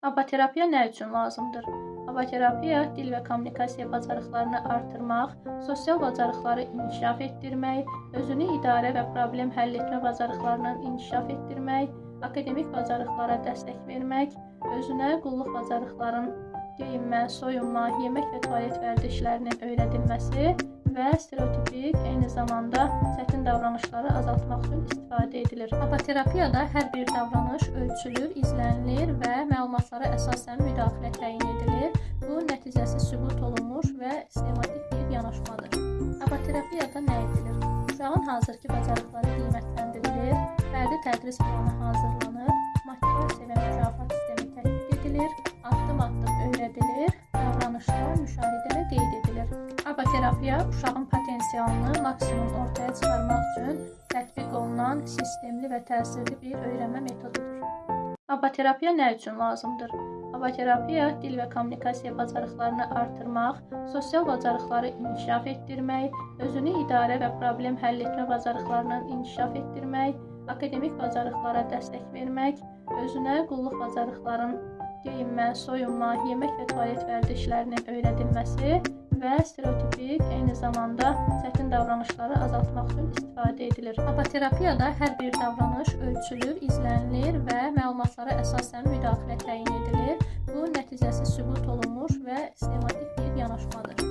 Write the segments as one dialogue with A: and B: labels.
A: Abaterapiya nə üçün lazımdır? Abaterapiya dil və kommunikasiya bacarıqlarını artırmaq, sosial bacarıqları inkişaf etdirmək, özünü idarə və problem həll etmə bacarıqlarını inkişaf etdirmək, akademik bacarıqlara dəstək vermək, özünə qulluq bacarıqların geyinmə, soyunma, yemək və tualet vərdişlərinin öyrədilməsi və stereotipik, eyni zamanda çətin davranışları azaltmaq üçün istifadə edilir. Abaterapiyada hər bir davranış ölçülür, izlənilir və məlumatlara əsasən müdaxilə təyin edilir. Bu, nəticəsi sübut olunmuş və sistematik bir yanaşmadır. Abaterapiyada nə edilir? Uşağın hazırki bacarıqları qiymətləndirilir, fərdi tədris planı hazırlanır, motivasiya və mükafat sistemi tətbiq edilir, addım-addım öyrədilir, davranışlar müşahidə və qeyd edilir. Abaterapiya uşağın potensialını maksimum ortaya çıxarmaq üçün tətbiq olunan sistemli və təsirli bir öyrənmə metodudur. Abaterapiya nə üçün lazımdır? Abaterapiya dil və kommunikasiya bacarıqlarını artırmaq, sosial bacarıqları inkişaf etdirmək, özünü idarə və problem həll etmə bacarıqlarını inkişaf etdirmək, akademik bacarıqlara dəstək vermək, özünə qulluq bacarıqların geyinmə, soyunma, yemək və tualet vərdişlərinin öyrədilməsi və stereotipik, eyni zamanda çətin davranışları azaltmaq üçün istifadə edilir. Abaterapiyada hər bir davranış ölçülür, izlənilir və məlumatlara əsasən müdaxilə təyin edilir. Bu, nəticəsi sübut olunmuş və sistematik bir yanaşmadır.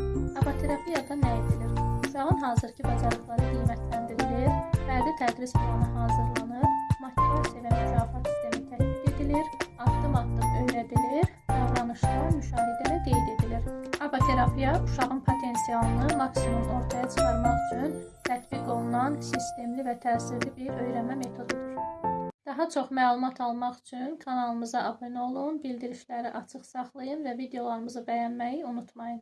A: Abaterapiyada nə edilir? Uşağın hazırki bacarıqları qiymətləndirilir, fərdi tədris planı hazırlanır, motivasiya və mükafat sistemi tətbiq edilir, addım-addım öyrədilir, davranışlar müşahidə və qeyd edilir. Abaterapiya uşağın potensialını maksimum ortaya çıxarmaq üçün tətbiq olunan sistemli və təsirli bir öyrənmə metodudur. Daha çox məlumat almaq üçün kanalımıza abunə olun, bildirişləri açıq saxlayın və videolarımızı bəyənməyi unutmayın.